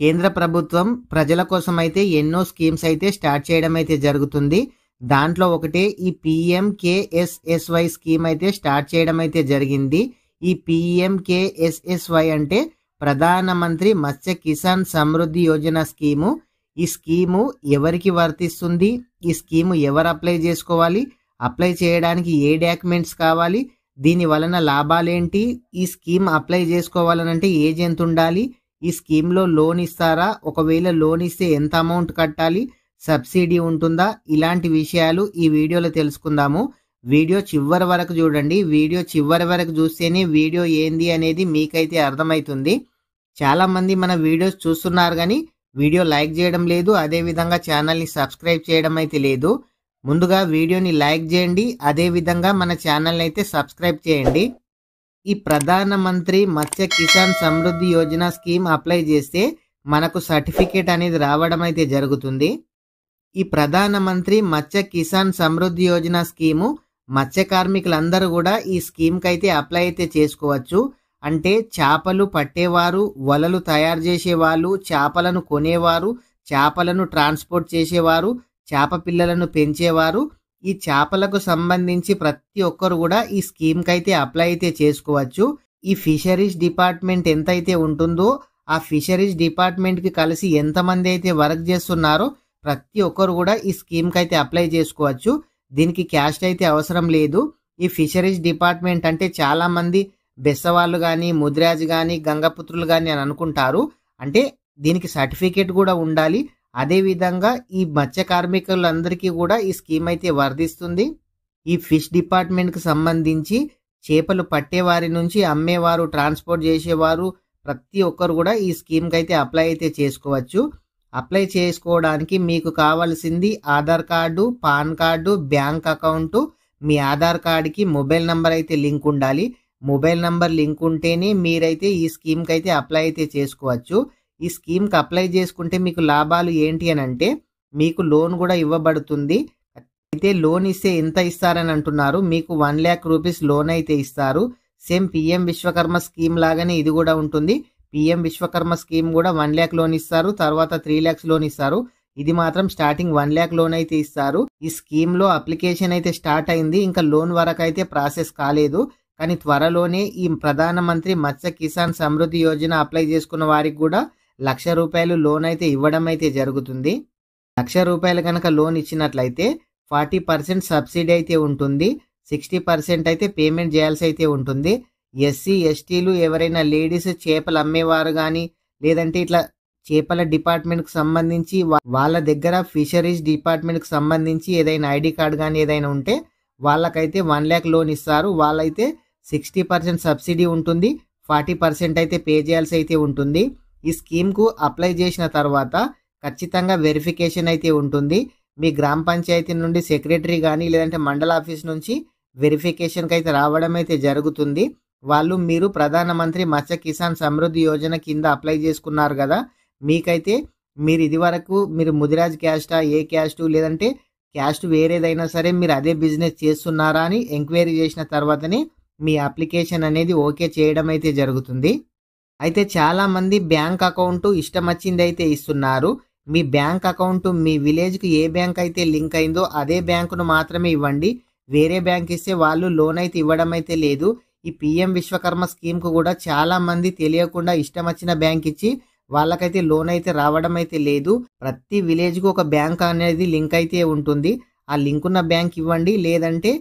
కేంద్ర ప్రభుత్వం ప్రజల కోసం అయితే ఎన్నో స్కీమ్స్ అయితే స్టార్ట్ చేయడం అయితే జరుగుతుంది. దాంట్లో ఒకటే ఈ PMKSSY స్కీమ్ అయితే స్టార్ట్ చేయడం అయితే జరిగింది. ఈ PMKSSY అంటే ప్రధానమంత్రి మత్స్య కిసాన్ సమృద్ధి యోజన స్కీము. ఈ స్కీము ఎవరికి వర్తిస్తుంది, ఈ స్కీము ఎవరు అప్లై చేసుకోవాలి, అప్లై చేయడానికి ఏ డాక్యుమెంట్స్ కావాలి, దీని వలన లాభాలేంటి, ఈ స్కీమ్ అప్లై చేసుకోవాలనంటే ఏజ్ ఎంత ఉండాలి, ఈ స్కీమ్లో లోన్ ఇస్తారా, ఒకవేళ లోన్ ఇస్తే ఎంత అమౌంట్ కట్టాలి, సబ్సిడీ ఉంటుందా, ఇలాంటి విషయాలు ఈ వీడియోలో తెలుసుకుందాము. వీడియో చివరి వరకు చూడండి. వీడియో చివరి వరకు చూస్తేనే వీడియో ఏంది అనేది మీకైతే అర్థమవుతుంది. చాలామంది మన వీడియోస్ చూస్తున్నారు కానీ వీడియో లైక్ చేయడం లేదు, అదేవిధంగా ఛానల్ని సబ్స్క్రైబ్ చేయడం అయితే లేదు. ముందుగా వీడియోని లైక్ చేయండి, అదేవిధంగా మన ఛానల్ని అయితే సబ్స్క్రైబ్ చేయండి. ఈ ప్రధానమంత్రి మత్స్య కిసాన్ సమృద్ధి యోజన స్కీమ్ అప్లై చేస్తే మనకు సర్టిఫికేట్ అనేది రావడం అయితే జరుగుతుంది. ఈ ప్రధానమంత్రి మత్స్య కిసాన్ సమృద్ధి యోజన స్కీము మత్స్య కార్మికులందరూ కూడా ఈ స్కీమ్కి అయితే అప్లై అయితే చేసుకోవచ్చు. అంటే చేపలు పట్టేవారు, వలలు తయారు చేసేవాళ్ళు, చేపలను కొనేవారు, చేపలను ట్రాన్స్పోర్ట్ చేసేవారు, చేప పిల్లలను పెంచేవారు, ఈ చేపలకు సంబంధించి ప్రతి ఒక్కరు కూడా ఈ స్కీమ్కి అయితే అప్లై అయితే చేసుకోవచ్చు. ఈ ఫిషరీస్ డిపార్ట్మెంట్ ఎంతైతే ఉంటుందో ఆ ఫిషరీస్ డిపార్ట్మెంట్కి కలిసి ఎంతమంది అయితే వర్క్ చేస్తున్నారో ప్రతి ఒక్కరు కూడా ఈ స్కీమ్కి అయితే అప్లై చేసుకోవచ్చు. దీనికి క్యాస్ట్ అయితే అవసరం లేదు. ఈ ఫిషరీస్ డిపార్ట్మెంట్ అంటే చాలామంది బెస్సవాళ్ళు కానీ, ముదిరాజ్ కానీ, గంగపుత్రులు కానీ అని అనుకుంటారు. అంటే దీనికి సర్టిఫికేట్ కూడా ఉండాలి. అదేవిధంగా ఈ మత్స్య కార్మికులందరికీ కూడా ఈ స్కీమ్ అయితే వర్తిస్తుంది. ఈ ఫిష్ డిపార్ట్మెంట్కి సంబంధించి చేపలు పట్టేవారి నుంచి అమ్మేవారు, ట్రాన్స్పోర్ట్ చేసేవారు ప్రతి ఒక్కరు కూడా ఈ స్కీమ్కి అయితే అప్లై అయితే చేసుకోవచ్చు. అప్లై చేసుకోవడానికి మీకు కావాల్సింది Aadhaar card, PAN card, bank account, మీ ఆధార్ కార్డుకి మొబైల్ నంబర్ అయితే లింక్ ఉండాలి. మొబైల్ నంబర్ లింక్ ఉంటేనే మీరైతే ఈ స్కీమ్కి అయితే అప్లై అయితే చేసుకోవచ్చు. ఈ స్కీమ్కి అప్లై చేసుకుంటే మీకు లాభాలు ఏంటి అని అంటే మీకు లోన్ కూడా ఇవ్వబడుతుంది. అయితే లోన్ ఇస్తే ఎంత ఇస్తారని అంటున్నారు. మీకు 1 lakh రూపీస్ లోన్ అయితే ఇస్తారు. సేమ్ PM విశ్వకర్మ స్కీమ్ లాగానే ఇది కూడా ఉంటుంది. PM విశ్వకర్మ స్కీమ్ కూడా 1 lakh లోన్ ఇస్తారు, తర్వాత 3 lakhs లోన్ ఇస్తారు. ఇది మాత్రం స్టార్టింగ్ 1 lakh లోన్ అయితే ఇస్తారు. ఈ స్కీమ్లో అప్లికేషన్ అయితే స్టార్ట్ అయింది, ఇంకా లోన్ వరకు అయితే ప్రాసెస్ కాలేదు. కానీ త్వరలోనే ఈ ప్రధానమంత్రి మత్స్య కిసాన్ సమృద్ధి యోజన అప్లై చేసుకున్న వారికి కూడా ₹1,00,000 లోన్ అయితే ఇవ్వడం అయితే జరుగుతుంది. ₹1,00,000 కనుక లోన్ ఇచ్చినట్లయితే 40% సబ్సిడీ అయితే ఉంటుంది, 60% అయితే పేమెంట్ చేయాల్సి అయితే ఉంటుంది. SC STలు ఎవరైనా లేడీస్ చేపలు అమ్మేవారు కానీ, లేదంటే ఇట్లా చేపల డిపార్ట్మెంట్కి సంబంధించి వాళ్ళ దగ్గర ఫిషరీస్ డిపార్ట్మెంట్కి సంబంధించి ఏదైనా ID కార్డు కానీ ఏదైనా ఉంటే వాళ్ళకైతే 1 lakh లోన్ ఇస్తారు. వాళ్ళైతే 60% సబ్సిడీ ఉంటుంది, 40% అయితే పే చేయాల్సి అయితే ఉంటుంది. ఈ స్కీమ్కు అప్లై చేసిన తర్వాత ఖచ్చితంగా వెరిఫికేషన్ అయితే ఉంటుంది. మీ గ్రామ పంచాయతీ నుండి సెక్రటరీ కానీ లేదంటే మండల ఆఫీస్ నుంచి వెరిఫికేషన్కి అయితే రావడం అయితే జరుగుతుంది. వాళ్ళు మీరు ప్రధానమంత్రి మత్స్య కిసాన్ సమృద్ధి యోజన కింద అప్లై చేసుకున్నారు కదా, మీకైతే మీరు ఇదివరకు మీరు ముదిరాజ్ క్యాస్టా, ఏ క్యాస్టు లేదంటే క్యాస్ట్ వేరేదైనా సరే మీరు అదే బిజినెస్ చేస్తున్నారా అని ఎంక్వైరీ చేసిన తర్వాతనే మీ అప్లికేషన్ అనేది ఓకే చేయడం అయితే జరుగుతుంది. అయితే చాలామంది బ్యాంక్ అకౌంట్ ఇష్టం వచ్చింది అయితే ఇస్తున్నారు. మీ బ్యాంక్ అకౌంట్ మీ విలేజ్కి ఏ బ్యాంక్ అయితే లింక్ అయిందో అదే బ్యాంకును మాత్రమే ఇవ్వండి. వేరే బ్యాంక్ ఇస్తే వాళ్ళు లోన్ అయితే ఇవ్వడం అయితే లేదు. ఈ PM విశ్వకర్మ స్కీమ్కు కూడా చాలామంది తెలియకుండా ఇష్టం వచ్చిన బ్యాంక్ ఇచ్చి వాళ్ళకైతే లోన్ అయితే రావడం అయితే లేదు. ప్రతి విలేజ్కి ఒక బ్యాంక్ అనేది లింక్ అయితే ఉంటుంది. ఆ లింక్ ఉన్న బ్యాంక్ ఇవ్వండి, లేదంటే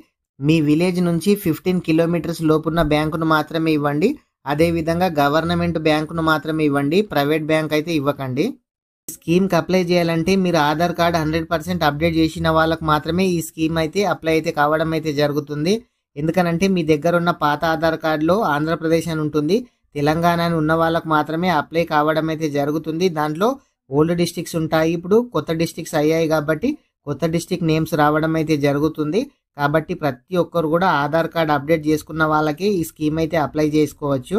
మీ విలేజ్ నుంచి 15 kilometers లోపున్న బ్యాంకును మాత్రమే ఇవ్వండి. అదేవిధంగా గవర్నమెంట్ బ్యాంకును మాత్రమే ఇవ్వండి, ప్రైవేట్ బ్యాంక్ అయితే ఇవ్వకండి. స్కీమ్కి అప్లై చేయాలంటే మీరు ఆధార్ కార్డ్ 100% అప్డేట్ చేసిన వాళ్ళకు మాత్రమే ఈ స్కీమ్ అయితే అప్లై అయితే కావడం అయితే జరుగుతుంది. ఎందుకనంటే మీ దగ్గర ఉన్న పాత ఆధార్ కార్డులో ఆంధ్రప్రదేశ్ అని ఉంటుంది, తెలంగాణ అని ఉన్న వాళ్ళకు మాత్రమే అప్లై కావడం అయితే జరుగుతుంది. దాంట్లో ఓల్డ్ డిస్ట్రిక్ట్స్ ఉంటాయి, ఇప్పుడు కొత్త డిస్ట్రిక్ట్స్ అయ్యాయి కాబట్టి కొత్త డిస్ట్రిక్ట్ నేమ్స్ రావడం అయితే జరుగుతుంది. కాబట్టి ప్రతి ఒక్కరు కూడా ఆధార్ కార్డ్ అప్డేట్ చేసుకున్న వాళ్ళకి ఈ స్కీమ్ అయితే అప్లై చేసుకోవచ్చు.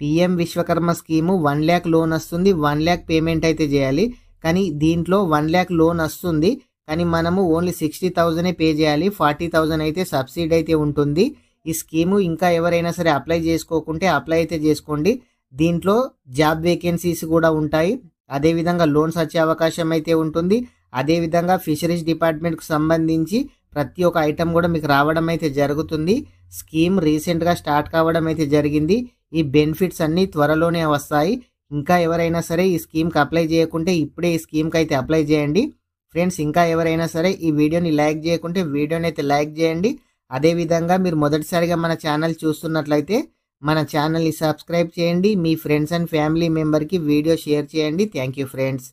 PM Vishwakarma scheme 1 lakh loan వస్తుంది, 1 lakh పేమెంట్ అయితే చేయాలి. కానీ దీంట్లో 1 lakh లోన్ వస్తుంది, కానీ మనము ఓన్లీ 60,000 పే చేయాలి, 40,000 అయితే సబ్సిడీ అయితే ఉంటుంది. ఈ స్కీము ఇంకా ఎవరైనా సరే అప్లై చేసుకోకుంటే అప్లై అయితే చేసుకోండి. దీంట్లో జాబ్ వేకెన్సీస్ కూడా ఉంటాయి. అదేవిధంగా లోన్స్ వచ్చే అవకాశం అయితే ఉంటుంది. అదేవిధంగా ఫిషరీస్ డిపార్ట్మెంట్కు సంబంధించి ప్రతి ఒక్క ఐటమ్ కూడా మీకు రావడం అయితే జరుగుతుంది. స్కీమ్ రీసెంట్గా స్టార్ట్ కావడం అయితే జరిగింది. ఈ బెనిఫిట్స్ అన్నీ త్వరలోనే వస్తాయి. ఇంకా ఎవరైనా సరే ఈ స్కీమ్కి అప్లై చేయకుంటే ఇప్పుడే ఈ స్కీమ్కి అయితే అప్లై చేయండి. ఫ్రెండ్స్, ఇంకా ఎవరైనా సరే ఈ వీడియోని లైక్ చేయకుంటే వీడియోని అయితే లైక్ చేయండి. అదేవిధంగా మీరు మొదటిసారిగా మన ఛానల్ చూస్తున్నట్లయితే మన ఛానల్ని సబ్స్క్రైబ్ చేయండి. మీ ఫ్రెండ్స్ అండ్ ఫ్యామిలీ మెంబర్కి వీడియో షేర్ చేయండి. Thank you friends.